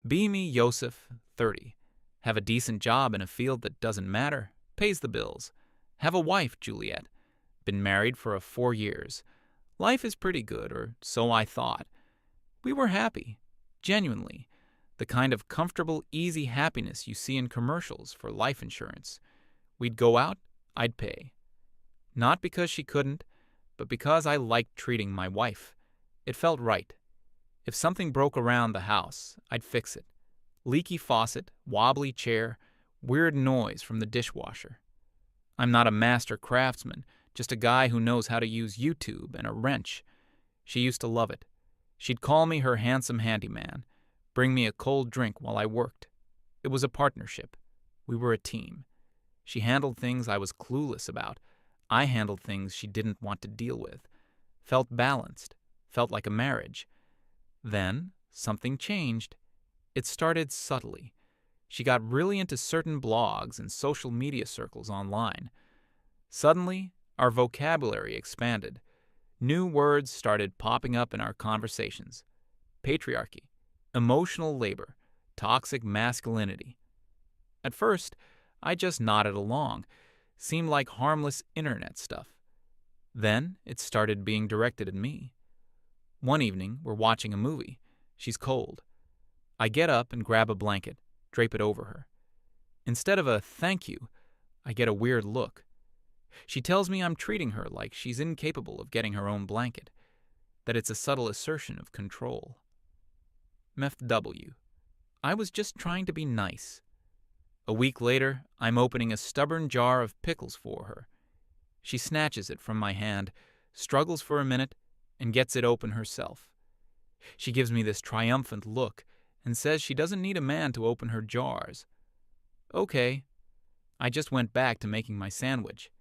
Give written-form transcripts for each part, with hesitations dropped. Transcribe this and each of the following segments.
Be me, Yosef, 30. Have a decent job in a field that doesn't matter, pays the bills. Have a wife, Juliet. Been married for 4 years. Life is pretty good, or so I thought. We were happy, genuinely. The kind of comfortable, easy happiness you see in commercials for life insurance. We'd go out, I'd pay. Not because she couldn't, but because I liked treating my wife. It felt right. If something broke around the house, I'd fix it. Leaky faucet, wobbly chair, weird noise from the dishwasher. I'm not a master craftsman, just a guy who knows how to use YouTube and a wrench. She used to love it. She'd call me her handsome handyman, bring me a cold drink while I worked. It was a partnership. We were a team. She handled things I was clueless about. I handled things she didn't want to deal with. Felt balanced. Felt like a marriage. Then, something changed. It started subtly. She got really into certain blogs and social media circles online. Suddenly, our vocabulary expanded. New words started popping up in our conversations. Patriarchy, emotional labor, toxic masculinity. At first, I just nodded along. Seemed like harmless internet stuff. Then, it started being directed at me. One evening, we're watching a movie. She's cold. I get up and grab a blanket, drape it over her. Instead of a thank you, I get a weird look. She tells me I'm treating her like she's incapable of getting her own blanket, that it's a subtle assertion of control. MFW. I was just trying to be nice. A week later, I'm opening a stubborn jar of pickles for her. She snatches it from my hand, struggles for a minute, and gets it open herself. She gives me this triumphant look and says she doesn't need a man to open her jars. Okay. I just went back to making my sandwich.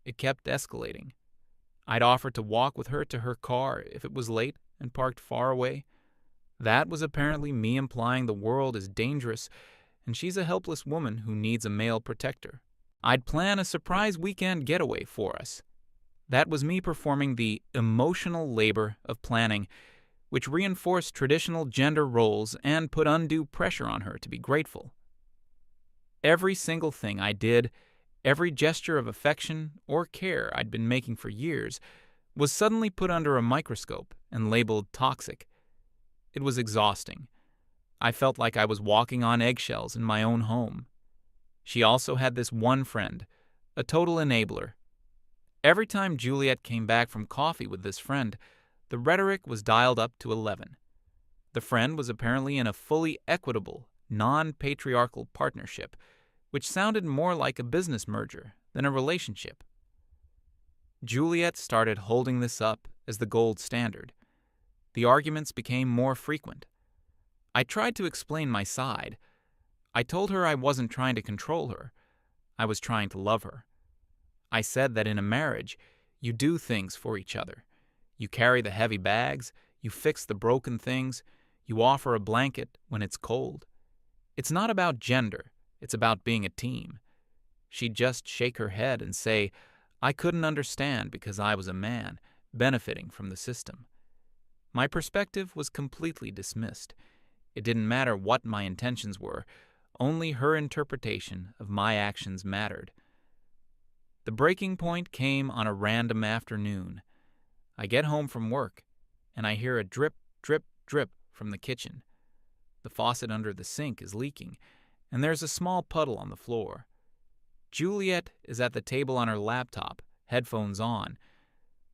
It kept escalating. I'd offered to walk with her to her car if it was late and parked far away. That was apparently me implying the world is dangerous and she's a helpless woman who needs a male protector. I'd plan a surprise weekend getaway for us. That was me performing the emotional labor of planning, which reinforced traditional gender roles and put undue pressure on her to be grateful. Every single thing I did, every gesture of affection or care I'd been making for years, was suddenly put under a microscope and labeled toxic. It was exhausting. I felt like I was walking on eggshells in my own home. She also had this one friend, a total enabler. Every time Juliet came back from coffee with this friend, the rhetoric was dialed up to 11. The friend was apparently in a fully equitable, non-patriarchal partnership, which sounded more like a business merger than a relationship. Juliet started holding this up as the gold standard. The arguments became more frequent. I tried to explain my side. I told her I wasn't trying to control her. I was trying to love her. I said that in a marriage, you do things for each other. You carry the heavy bags, you fix the broken things, you offer a blanket when it's cold. It's not about gender, it's about being a team. She'd just shake her head and say, I couldn't understand because I was a man, benefiting from the system. My perspective was completely dismissed. It didn't matter what my intentions were, only her interpretation of my actions mattered. The breaking point came on a random afternoon. I get home from work, and I hear a drip, drip, drip from the kitchen. The faucet under the sink is leaking, and there's a small puddle on the floor. Juliet is at the table on her laptop, headphones on.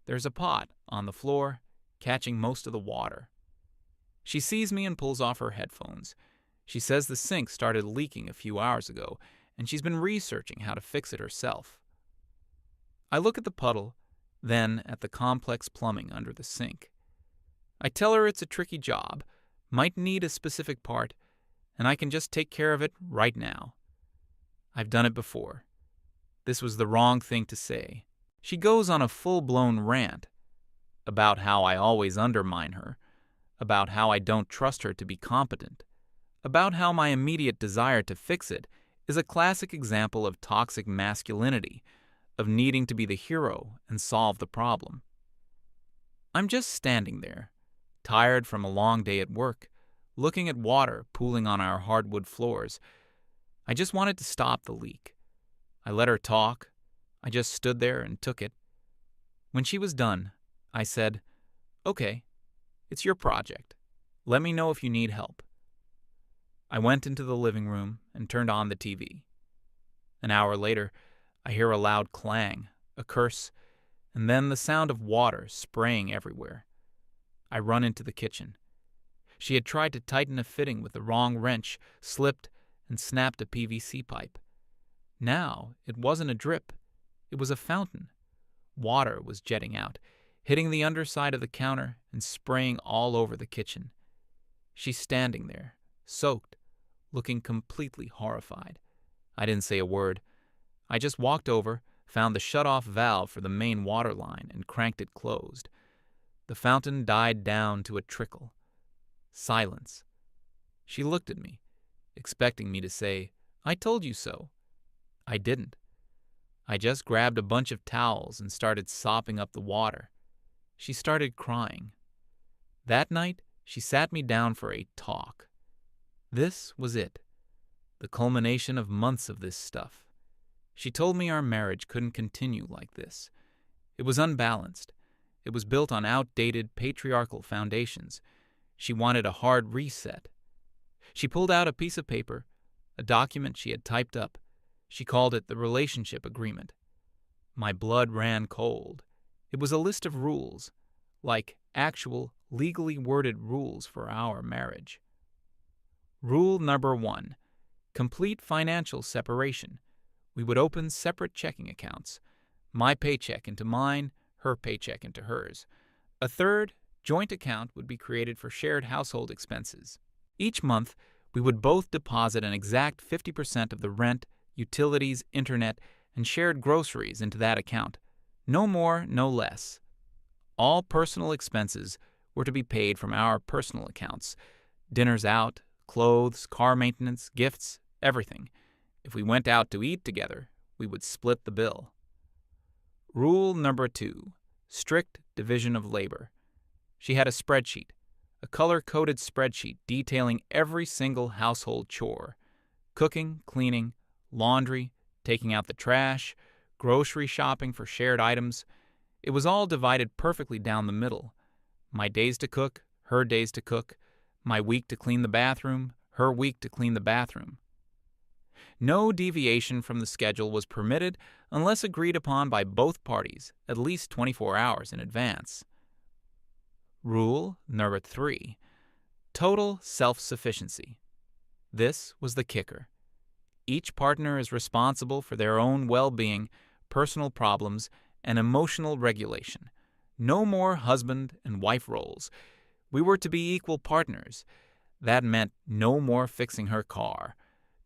There's a pot on the floor, catching most of the water. She sees me and pulls off her headphones. She says the sink started leaking a few hours ago, and she's been researching how to fix it herself. I look at the puddle, then at the complex plumbing under the sink. I tell her it's a tricky job, might need a specific part, and I can just take care of it right now. I've done it before. This was the wrong thing to say. She goes on a full-blown rant about how I always undermine her, about how I don't trust her to be competent, about how my immediate desire to fix it is a classic example of toxic masculinity, of needing to be the hero and solve the problem. I'm just standing there, tired from a long day at work, looking at water pooling on our hardwood floors. I just wanted to stop the leak. I let her talk. I just stood there and took it. When she was done, I said, "Okay, it's your project. Let me know if you need help." I went into the living room and turned on the TV. An hour later, I hear a loud clang, a curse, and then the sound of water spraying everywhere. I run into the kitchen. She had tried to tighten a fitting with the wrong wrench, slipped, and snapped a PVC pipe. Now, it wasn't a drip. It was a fountain. Water was jetting out, hitting the underside of the counter and spraying all over the kitchen. She's standing there, soaked, looking completely horrified. I didn't say a word. I just walked over, found the shut-off valve for the main water line, and cranked it closed. The fountain died down to a trickle. Silence. She looked at me, expecting me to say, "I told you so." I didn't. I just grabbed a bunch of towels and started sopping up the water. She started crying. That night, she sat me down for a talk. This was it, the culmination of months of this stuff. She told me our marriage couldn't continue like this. It was unbalanced. It was built on outdated patriarchal foundations. She wanted a hard reset. She pulled out a piece of paper, a document she had typed up. She called it the relationship agreement. My blood ran cold. It was a list of rules, like actual, legally worded rules for our marriage. Rule number 1, complete financial separation. We would open separate checking accounts, my paycheck into mine, her paycheck into hers. A third, joint account would be created for shared household expenses. Each month, we would both deposit an exact 50% of the rent, utilities, internet, and shared groceries into that account. No more, no less. All personal expenses were to be paid from our personal accounts. Dinners out, clothes, car maintenance, gifts, everything. If we went out to eat together, we would split the bill. Rule number 2, strict division of labor. She had a spreadsheet, a color-coded spreadsheet detailing every single household chore: cooking, cleaning, laundry, taking out the trash, grocery shopping for shared items. It was all divided perfectly down the middle. My days to cook, her days to cook, my week to clean the bathroom, her week to clean the bathroom. No deviation from the schedule was permitted unless agreed upon by both parties at least 24 hours in advance. Rule number 3, total self-sufficiency. This was the kicker. Each partner is responsible for their own well-being, personal problems, and emotional regulation. No more husband and wife roles. We were to be equal partners. That meant no more fixing her car,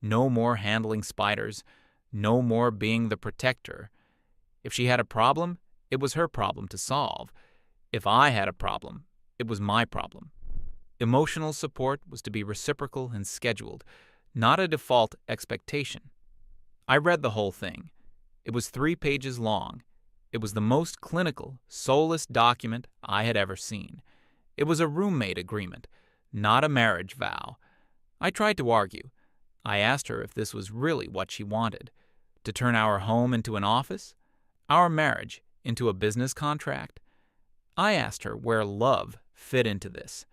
no more handling spiders, no more being the protector. If she had a problem, it was her problem to solve. If I had a problem, it was my problem. Emotional support was to be reciprocal and scheduled, not a default expectation. I read the whole thing. It was 3 pages long. It was the most clinical, soulless document I had ever seen. It was a roommate agreement, not a marriage vow. I tried to argue. I asked her if this was really what she wanted. To turn our home into an office? Our marriage into a business contract? I asked her where love fit into this.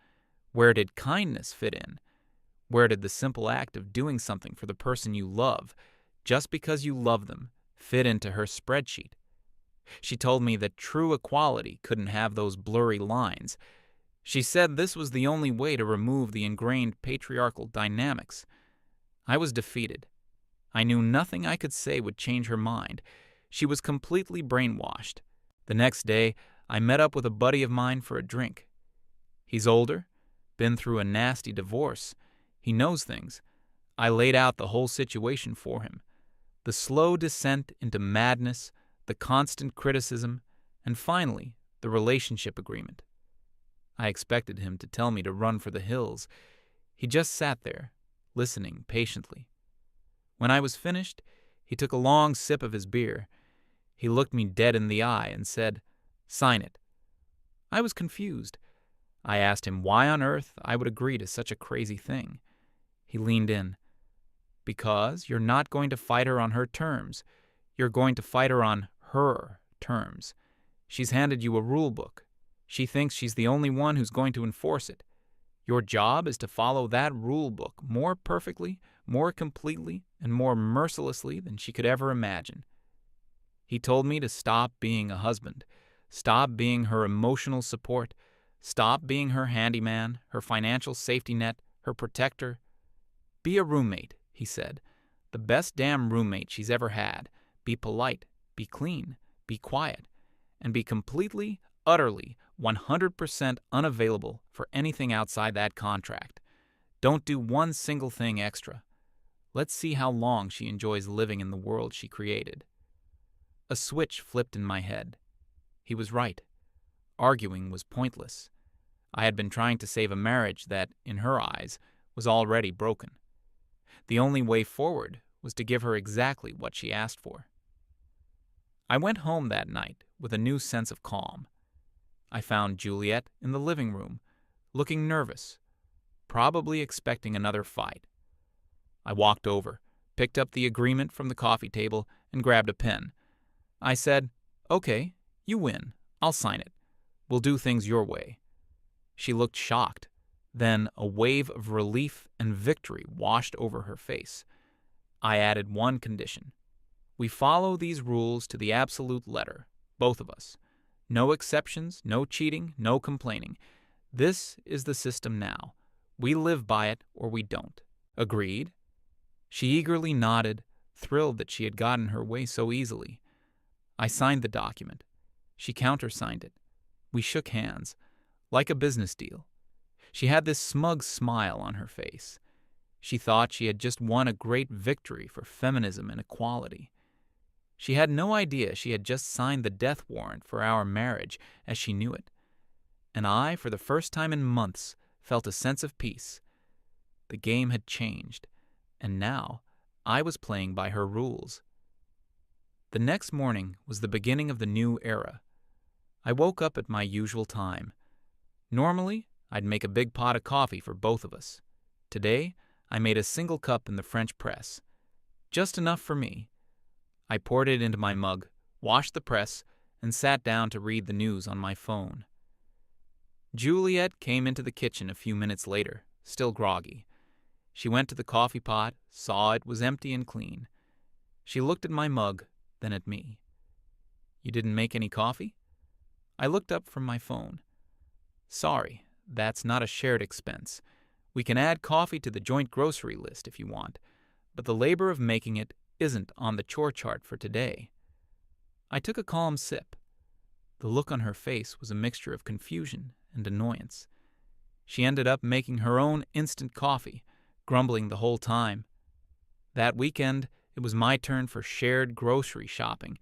Where did kindness fit in? Where did the simple act of doing something for the person you love, just because you love them, fit into her spreadsheet? She told me that true equality couldn't have those blurry lines. She said this was the only way to remove the ingrained patriarchal dynamics. I was defeated. I knew nothing I could say would change her mind. She was completely brainwashed. The next day, I met up with a buddy of mine for a drink. He's older, been through a nasty divorce. He knows things. I laid out the whole situation for him. The slow descent into madness, the constant criticism, and finally, the relationship agreement. I expected him to tell me to run for the hills. He just sat there, listening patiently. When I was finished, he took a long sip of his beer. He looked me dead in the eye and said, "Sign it." I was confused. I asked him why on earth I would agree to such a crazy thing. He leaned in. Because you're not going to fight her on her terms. You're going to fight her on her terms. She's handed you a rule book. She thinks she's the only one who's going to enforce it. Your job is to follow that rule book more perfectly, more completely, and more mercilessly than she could ever imagine. He told me to stop being a husband, stop being her emotional support, stop being her handyman, her financial safety net, her protector. Be a roommate, he said. The best damn roommate she's ever had. Be polite, be clean, be quiet, and be completely, utterly, 100% unavailable for anything outside that contract. Don't do one single thing extra. Let's see how long she enjoys living in the world she created. A switch flipped in my head. He was right. Arguing was pointless. I had been trying to save a marriage that, in her eyes, was already broken. The only way forward was to give her exactly what she asked for. I went home that night with a new sense of calm. I found Juliet in the living room, looking nervous, probably expecting another fight. I walked over, picked up the agreement from the coffee table, and grabbed a pen. I said, "Okay, you win. I'll sign it. We'll do things your way." She looked shocked. Then a wave of relief and victory washed over her face. I added one condition. We follow these rules to the absolute letter, both of us. No exceptions, no cheating, no complaining. This is the system now. We live by it or we don't. Agreed? She eagerly nodded, thrilled that she had gotten her way so easily. I signed the document. She countersigned it. We shook hands, like a business deal. She had this smug smile on her face. She thought she had just won a great victory for feminism and equality. She had no idea she had just signed the death warrant for our marriage as she knew it. And I, for the first time in months, felt a sense of peace. The game had changed, and now I was playing by her rules. The next morning was the beginning of the new era. I woke up at my usual time. Normally, I'd make a big pot of coffee for both of us. Today, I made a single cup in the French press. Just enough for me. I poured it into my mug, washed the press, and sat down to read the news on my phone. Juliet came into the kitchen a few minutes later, still groggy. She went to the coffee pot, saw it was empty and clean. She looked at my mug, then at me. "You didn't make any coffee?" I looked up from my phone. "Sorry, that's not a shared expense. We can add coffee to the joint grocery list if you want, but the labor of making it isn't on the chore chart for today." I took a calm sip. The look on her face was a mixture of confusion and annoyance. She ended up making her own instant coffee, grumbling the whole time. That weekend, it was my turn for shared grocery shopping.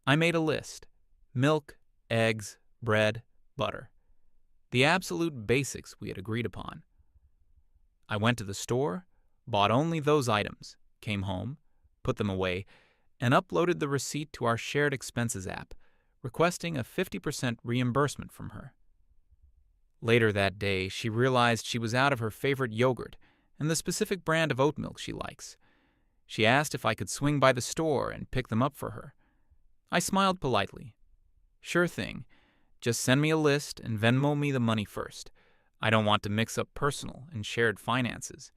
I made a list: milk, eggs, bread, butter. The absolute basics we had agreed upon. I went to the store, bought only those items, came home, put them away, and uploaded the receipt to our shared expenses app, requesting a 50% reimbursement from her. Later that day, she realized she was out of her favorite yogurt and the specific brand of oat milk she likes. She asked if I could swing by the store and pick them up for her. I smiled politely. "Sure thing. Just send me a list and Venmo me the money first. I don't want to mix up personal and shared finances."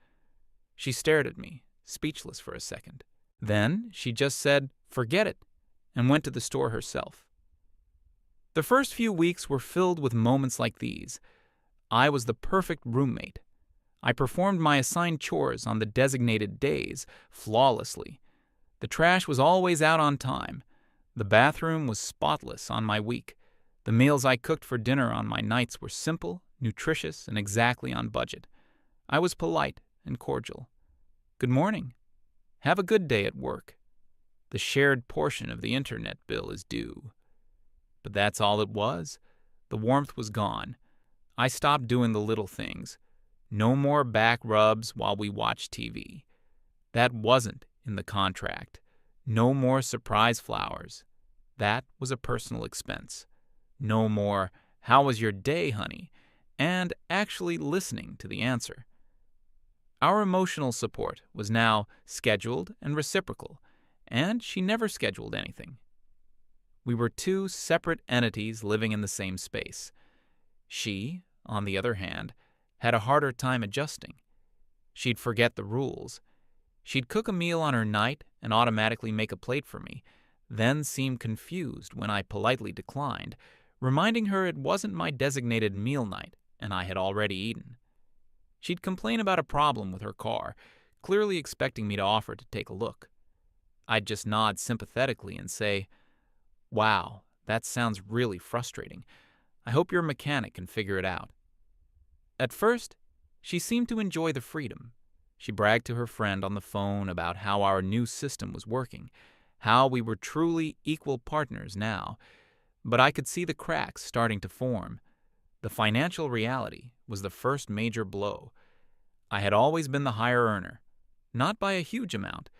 She stared at me, speechless for a second. Then she just said, "Forget it," and went to the store herself. The first few weeks were filled with moments like these. I was the perfect roommate. I performed my assigned chores on the designated days flawlessly. The trash was always out on time. The bathroom was spotless on my week. The meals I cooked for dinner on my nights were simple, nutritious, and exactly on budget. I was polite and cordial. "Good morning. Have a good day at work. The shared portion of the internet bill is due." But that's all it was. The warmth was gone. I stopped doing the little things. No more back rubs while we watched TV. That wasn't in the contract. No more surprise flowers. That was a personal expense. No more, "How was your day, honey?" and actually listening to the answer. Our emotional support was now scheduled and reciprocal, and she never scheduled anything. We were two separate entities living in the same space. She, on the other hand, had a harder time adjusting. She'd forget the rules. She'd cook a meal on her night and automatically make a plate for me, then seem confused when I politely declined, reminding her it wasn't my designated meal night and I had already eaten. She'd complain about a problem with her car, clearly expecting me to offer to take a look. I'd just nod sympathetically and say, "Wow, that sounds really frustrating. I hope your mechanic can figure it out." At first, she seemed to enjoy the freedom. She bragged to her friend on the phone about how our new system was working, how we were truly equal partners now. But I could see the cracks starting to form. The financial reality was the first major blow. I had always been the higher earner, not by a huge amount,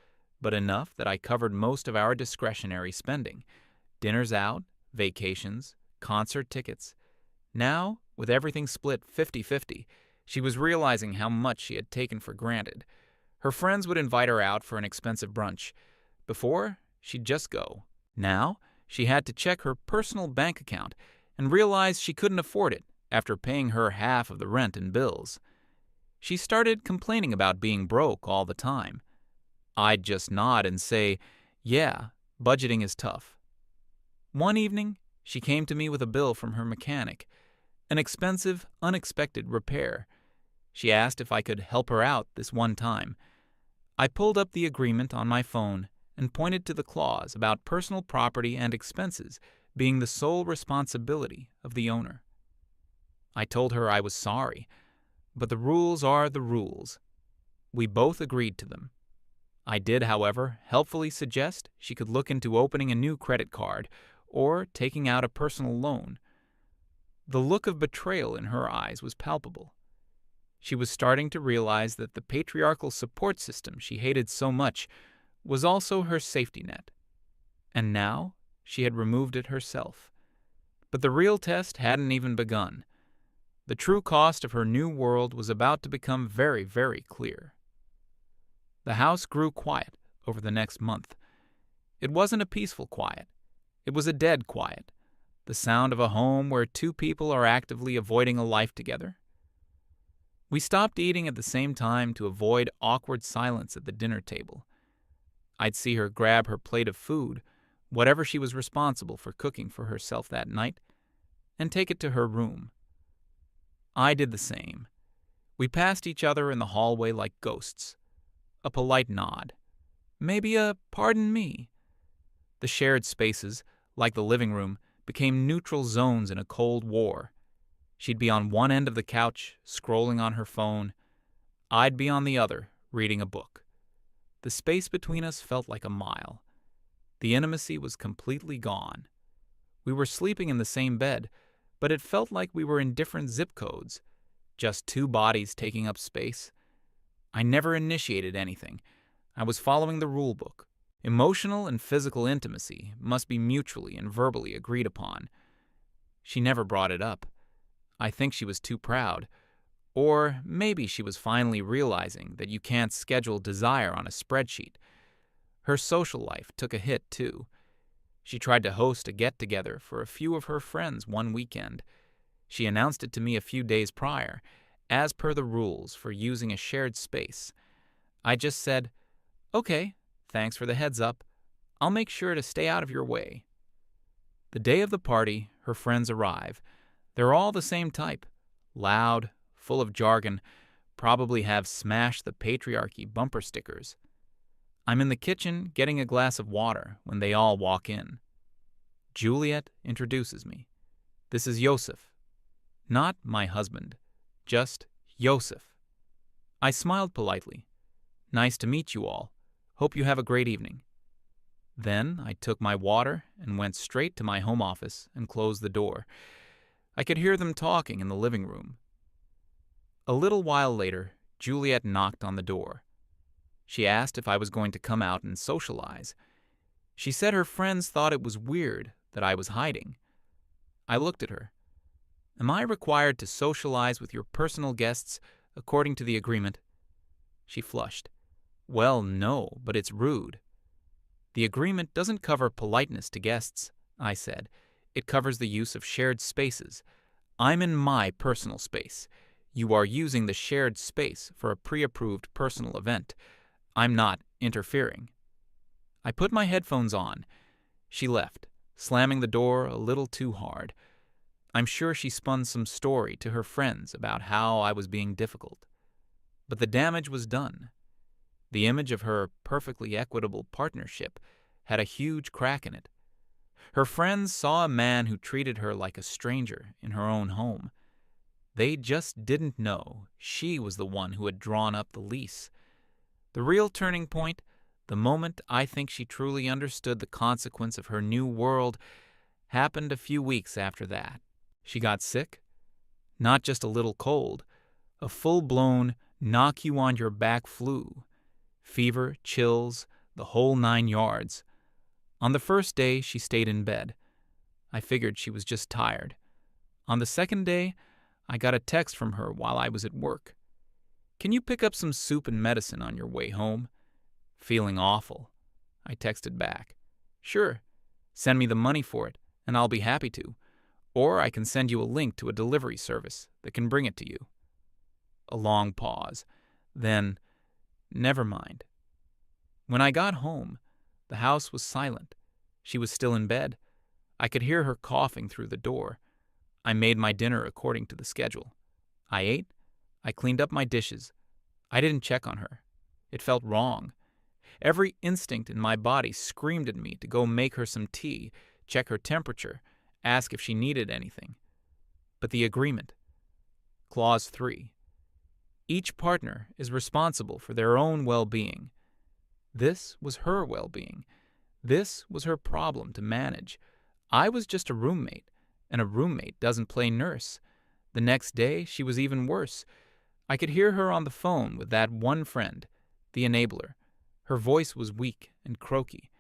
but enough that I covered most of our discretionary spending. Dinners out, vacations, concert tickets. Now, with everything split 50-50, she was realizing how much she had taken for granted. Her friends would invite her out for an expensive brunch. Before, she'd just go. Now, she had to check her personal bank account and realized she couldn't afford it after paying her half of the rent and bills. She started complaining about being broke all the time. I'd just nod and say, "Yeah, budgeting is tough." One evening, she came to me with a bill from her mechanic, an expensive, unexpected repair. She asked if I could help her out this one time. I pulled up the agreement on my phone and pointed to the clause about personal property and expenses being the sole responsibility of the owner. I told her I was sorry, but the rules are the rules. We both agreed to them. I did, however, helpfully suggest she could look into opening a new credit card or taking out a personal loan. The look of betrayal in her eyes was palpable. She was starting to realize that the patriarchal support system she hated so much was also her safety net. And now she had removed it herself. But the real test hadn't even begun. The true cost of her new world was about to become very, very clear. The house grew quiet over the next month. It wasn't a peaceful quiet. It was a dead quiet, the sound of a home where two people are actively avoiding a life together. We stopped eating at the same time to avoid awkward silence at the dinner table. I'd see her grab her plate of food, whatever she was responsible for cooking for herself that night, and take it to her room. I did the same. We passed each other in the hallway like ghosts. A polite nod. Maybe a "pardon me." The shared spaces, like the living room, became neutral zones in a Cold War. She'd be on one end of the couch, scrolling on her phone. I'd be on the other, reading a book. The space between us felt like a mile. The intimacy was completely gone. We were sleeping in the same bed, but it felt like we were in different zip codes, just two bodies taking up space. I never initiated anything. I was following the rule book. Emotional and physical intimacy must be mutually and verbally agreed upon. She never brought it up. I think she was too proud. Or maybe she was finally realizing that you can't schedule desire on a spreadsheet. Her social life took a hit, too. She tried to host a get-together for a few of her friends one weekend. She announced it to me a few days prior, as per the rules for using a shared space. I just said, "Okay, thanks for the heads up. I'll make sure to stay out of your way." The day of the party, her friends arrive. They're all the same type. Loud, full of jargon, probably have "Smash the Patriarchy" bumper stickers. I'm in the kitchen getting a glass of water when they all walk in. Juliet introduces me. "This is Yosef." Not my husband, just Yosef. I smiled politely. "Nice to meet you all. Hope you have a great evening." Then I took my water and went straight to my home office and closed the door. I could hear them talking in the living room. A little while later, Juliet knocked on the door. She asked if I was going to come out and socialize. She said her friends thought it was weird that I was hiding. I looked at her. Am I required to socialize with your personal guests according to the agreement?" She flushed. "Well, no, but it's rude." "The agreement doesn't cover politeness to guests," I said. "It covers the use of shared spaces. I'm in my personal space. You are using the shared space for a pre-approved personal event. I'm not interfering." I put my headphones on. She left, slamming the door a little too hard. I'm sure she spun some story to her friends about how I was being difficult. But the damage was done. The image of her perfectly equitable partnership had a huge crack in it. Her friends saw a man who treated her like a stranger in her own home. They just didn't know she was the one who had drawn up the lease. The real turning point, the moment I think she truly understood the consequence of her new world, happened a few weeks after that. She got sick. Not just a little cold, a full-blown, knock-you-on-your-back flu. Fever, chills, the whole 9 yards. On the first day, she stayed in bed. I figured she was just tired. On the second day, I got a text from her while I was at work. "Can you pick up some soup and medicine on your way home?" Feeling awful, I texted back. "Sure. Send me the money for it, and I'll be happy to. Or I can send you a link to a delivery service that can bring it to you." A long pause. Then, never mind. When I got home, the house was silent. She was still in bed. I could hear her coughing through the door. I made my dinner according to the schedule. I ate. I cleaned up my dishes. I didn't check on her. It felt wrong. Every instinct in my body screamed at me to go make her some tea, check her temperature, ask if she needed anything. But the agreement. Clause 3. Each partner is responsible for their own well-being. This was her well-being. This was her problem to manage. I was just a roommate, and a roommate doesn't play nurse. The next day, she was even worse. I could hear her on the phone with that one friend, the enabler. Her voice was weak and croaky.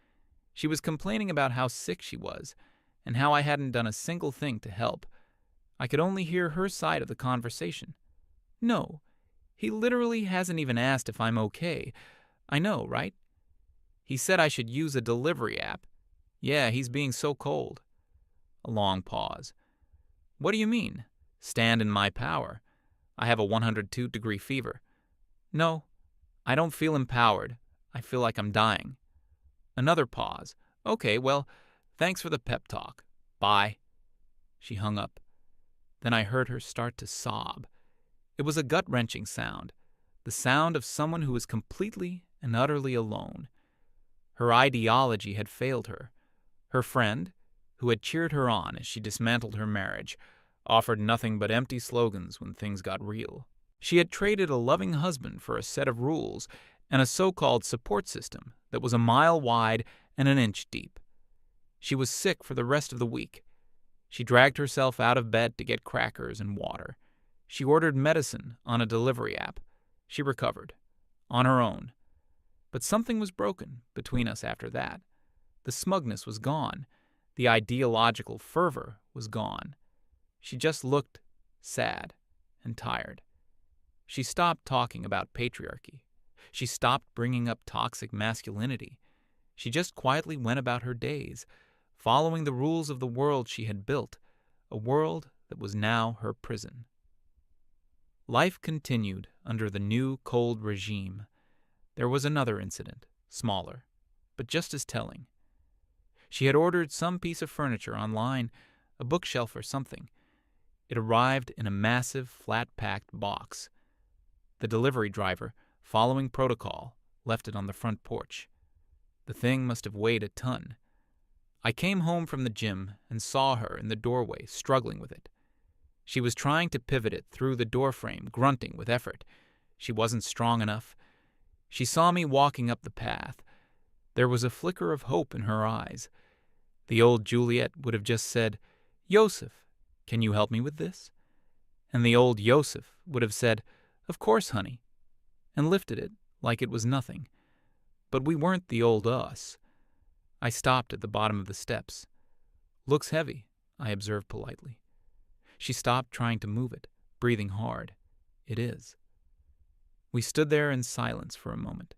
She was complaining about how sick she was, and how I hadn't done a single thing to help. I could only hear her side of the conversation. "No, he literally hasn't even asked if I'm okay. I know, right? He said I should use a delivery app. Yeah, he's being so cold." A long pause. "What do you mean? Stand in my power. I have a 102-degree fever." "No, I don't feel empowered. I feel like I'm dying." Another pause. "Okay, well, thanks for the pep talk. Bye." She hung up. Then I heard her start to sob. It was a gut-wrenching sound, the sound of someone who is completely and utterly alone. Her ideology had failed her. Her friend, who had cheered her on as she dismantled her marriage, offered nothing but empty slogans when things got real. She had traded a loving husband for a set of rules and a so-called support system that was a mile wide and an inch deep. She was sick for the rest of the week. She dragged herself out of bed to get crackers and water. She ordered medicine on a delivery app. She recovered. On her own. But something was broken between us after that. The smugness was gone. The ideological fervor was gone. She just looked sad and tired. She stopped talking about patriarchy. She stopped bringing up toxic masculinity. She just quietly went about her days, following the rules of the world she had built, a world that was now her prison. Life continued under the new cold regime. There was another incident, smaller, but just as telling. She had ordered some piece of furniture online, a bookshelf or something. It arrived in a massive, flat-packed box. The delivery driver, following protocol, left it on the front porch. The thing must have weighed a ton. I came home from the gym and saw her in the doorway, struggling with it. She was trying to pivot it through the doorframe, grunting with effort. She wasn't strong enough. She saw me walking up the path. There was a flicker of hope in her eyes. The old Juliet would have just said, "Yosef, can you help me with this?" And the old Yosef would have said, "Of course, honey," and lifted it like it was nothing. But we weren't the old us. I stopped at the bottom of the steps. "Looks heavy," I observed politely. She stopped trying to move it, breathing hard. It is. We stood there in silence for a moment.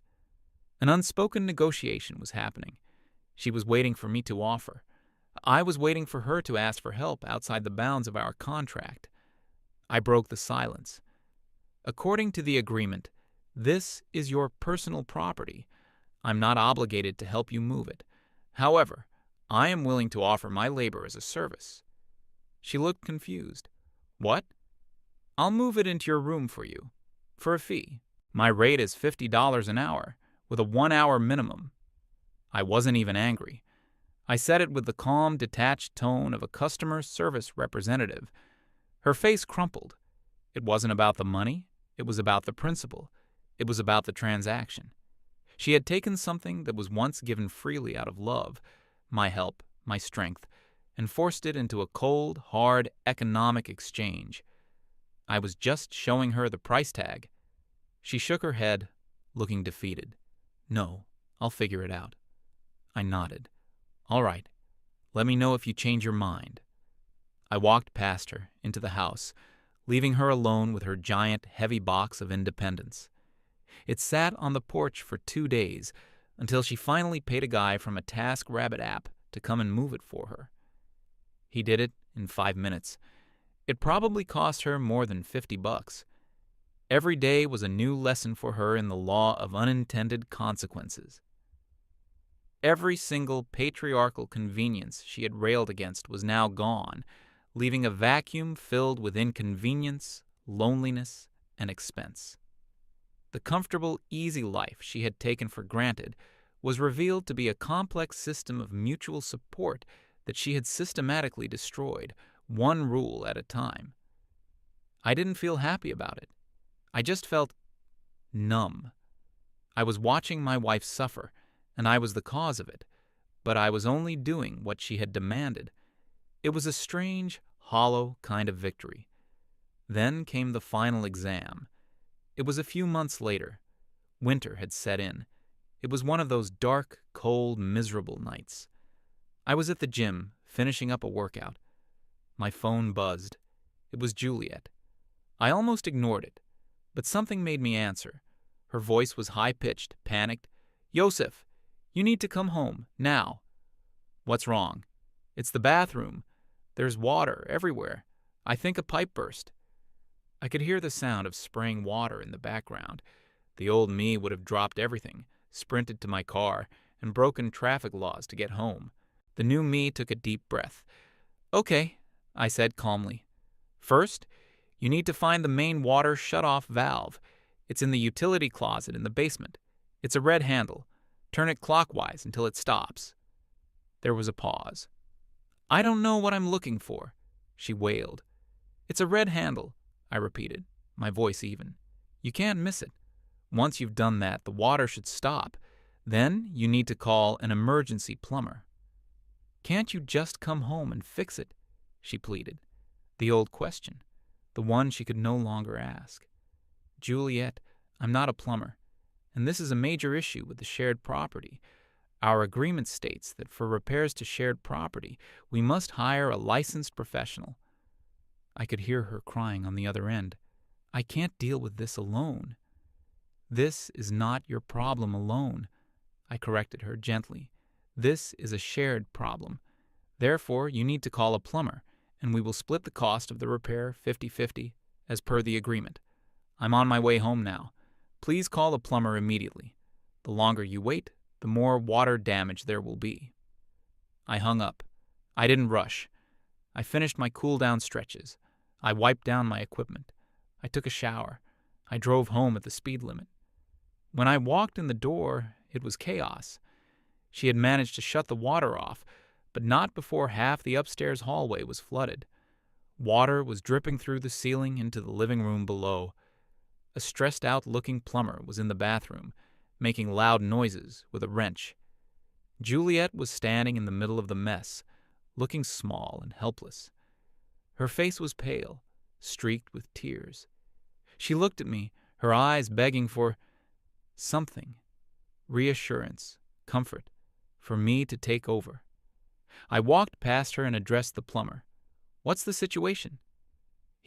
An unspoken negotiation was happening. She was waiting for me to offer. I was waiting for her to ask for help outside the bounds of our contract. I broke the silence. According to the agreement, this is your personal property. I'm not obligated to help you move it. However, I am willing to offer my labor as a service. She looked confused. What? I'll move it into your room for you, for a fee. My rate is $50 an hour, with a 1-hour minimum. I wasn't even angry. I said it with the calm, detached tone of a customer service representative. Her face crumpled. It wasn't about the money. It was about the principle. It was about the transaction. She had taken something that was once given freely out of love, my help, my strength, and forced it into a cold, hard, economic exchange. I was just showing her the price tag. She shook her head, looking defeated. No, I'll figure it out. I nodded. All right. Let me know if you change your mind. I walked past her into the house, leaving her alone with her giant, heavy box of independence. It sat on the porch for 2 days until she finally paid a guy from a TaskRabbit app to come and move it for her. He did it in 5 minutes. It probably cost her more than $50. Every day was a new lesson for her in the law of unintended consequences. Every single patriarchal convenience she had railed against was now gone, leaving a vacuum filled with inconvenience, loneliness, and expense. The comfortable, easy life she had taken for granted was revealed to be a complex system of mutual support that she had systematically destroyed, one rule at a time. I didn't feel happy about it. I just felt numb. I was watching my wife suffer, and I was the cause of it, but I was only doing what she had demanded. It was a strange, hollow kind of victory. Then came the final exam. It was a few months later. Winter had set in. It was one of those dark, cold, miserable nights. I was at the gym, finishing up a workout. My phone buzzed. It was Juliet. I almost ignored it, but something made me answer. Her voice was high-pitched, panicked. Yosef, you need to come home, now. What's wrong? It's the bathroom. There's water everywhere. I think a pipe burst. I could hear the sound of spraying water in the background. The old me would have dropped everything, sprinted to my car, and broken traffic laws to get home. The new me took a deep breath. Okay, I said calmly. First, you need to find the main water shut-off valve. It's in the utility closet in the basement. It's a red handle. Turn it clockwise until it stops. There was a pause. I don't know what I'm looking for, she wailed. It's a red handle, I repeated, my voice even. You can't miss it. Once you've done that, the water should stop. Then you need to call an emergency plumber. Can't you just come home and fix it? She pleaded. The old question, the one she could no longer ask. Juliet, I'm not a plumber, and this is a major issue with the shared property. Our agreement states that for repairs to shared property, we must hire a licensed professional. I could hear her crying on the other end. I can't deal with this alone. This is not your problem alone, I corrected her gently. This is a shared problem. Therefore, you need to call a plumber, and we will split the cost of the repair 50-50, as per the agreement. I'm on my way home now. Please call a plumber immediately. The longer you wait, the more water damage there will be. I hung up. I didn't rush. I finished my cool-down stretches. I wiped down my equipment. I took a shower. I drove home at the speed limit. When I walked in the door, it was chaos. She had managed to shut the water off, but not before half the upstairs hallway was flooded. Water was dripping through the ceiling into the living room below. A stressed-out-looking plumber was in the bathroom, making loud noises with a wrench. Juliet was standing in the middle of the mess, looking small and helpless. Her face was pale, streaked with tears. She looked at me, her eyes begging for something, reassurance, comfort, for me to take over. I walked past her and addressed the plumber. What's the situation?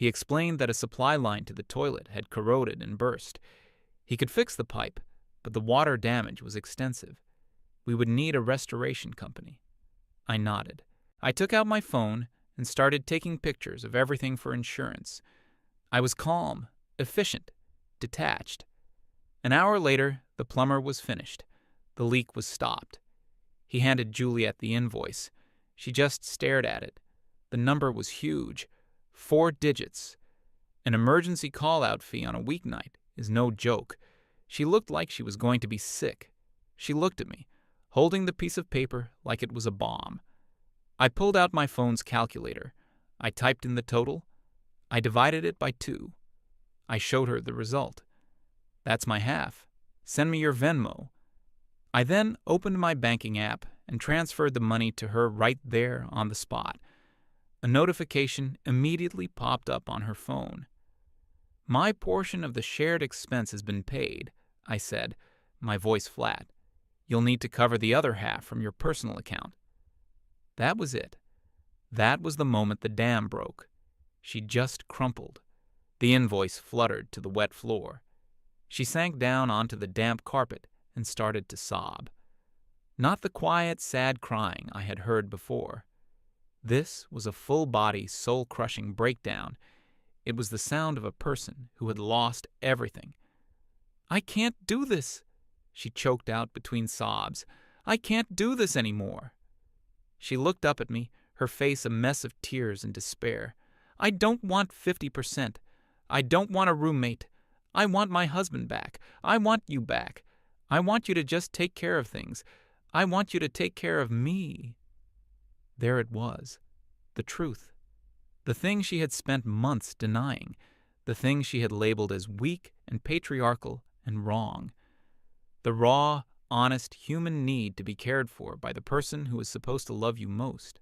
He explained that a supply line to the toilet had corroded and burst. He could fix the pipe, but the water damage was extensive. We would need a restoration company. I nodded. I took out my phone and started taking pictures of everything for insurance. I was calm, efficient, detached. An hour later, the plumber was finished. The leak was stopped. He handed Juliet the invoice. She just stared at it. The number was huge. 4 digits. An emergency call-out fee on a weeknight is no joke. She looked like she was going to be sick. She looked at me, holding the piece of paper like it was a bomb. I pulled out my phone's calculator. I typed in the total. I divided it by 2. I showed her the result. That's my half. Send me your Venmo. I then opened my banking app and transferred the money to her right there on the spot. A notification immediately popped up on her phone. My portion of the shared expense has been paid, I said, my voice flat. You'll need to cover the other half from your personal account. That was it. That was the moment the dam broke. She just crumpled. The invoice fluttered to the wet floor. She sank down onto the damp carpet and started to sob. Not the quiet, sad crying I had heard before. This was a full-body, soul-crushing breakdown. It was the sound of a person who had lost everything. I can't do this, she choked out between sobs. I can't do this anymore. She looked up at me, her face a mess of tears and despair. I don't want 50%. I don't want a roommate. I want my husband back. I want you back. I want you to just take care of things. I want you to take care of me. There it was, the truth. The thing she had spent months denying. The thing she had labeled as weak and patriarchal and wrong. The raw, honest human need to be cared for by the person who is supposed to love you most.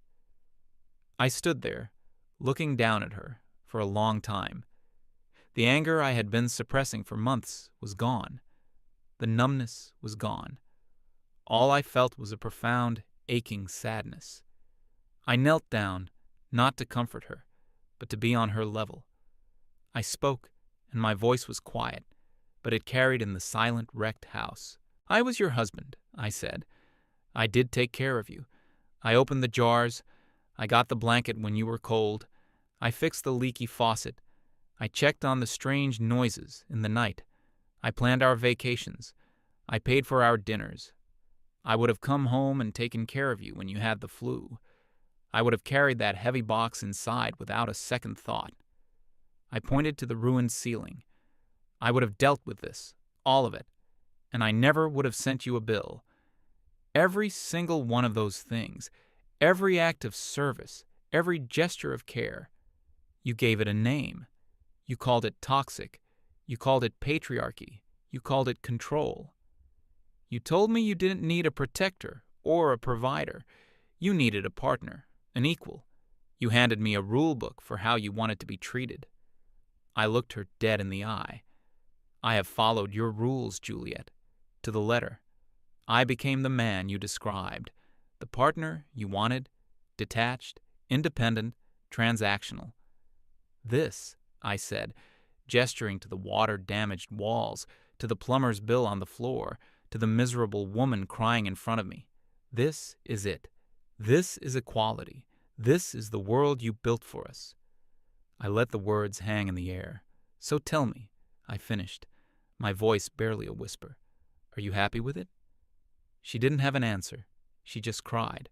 I stood there, looking down at her, for a long time. The anger I had been suppressing for months was gone. The numbness was gone. All I felt was a profound, aching sadness. I knelt down, not to comfort her, but to be on her level. I spoke, and my voice was quiet, but it carried in the silent, wrecked house. I was your husband, I said. I did take care of you. I opened the jars. I got the blanket when you were cold. I fixed the leaky faucet. I checked on the strange noises in the night. I planned our vacations. I paid for our dinners. I would have come home and taken care of you when you had the flu. I would have carried that heavy box inside without a second thought. I pointed to the ruined ceiling. I would have dealt with this, all of it, and I never would have sent you a bill. Every single one of those things, every act of service, every gesture of care, you gave it a name. You called it toxic. You called it patriarchy. You called it control. You told me you didn't need a protector or a provider. You needed a partner, an equal. You handed me a rule book for how you wanted to be treated. I looked her dead in the eye. I have followed your rules, Juliet, to the letter. I became the man you described, the partner you wanted, detached, independent, transactional. This, I said, gesturing to the water-damaged walls, to the plumber's bill on the floor, to the miserable woman crying in front of me. This is it. This is equality. This is the world you built for us. I let the words hang in the air. So tell me, I finished, my voice barely a whisper. Are you happy with it? She didn't have an answer. She just cried.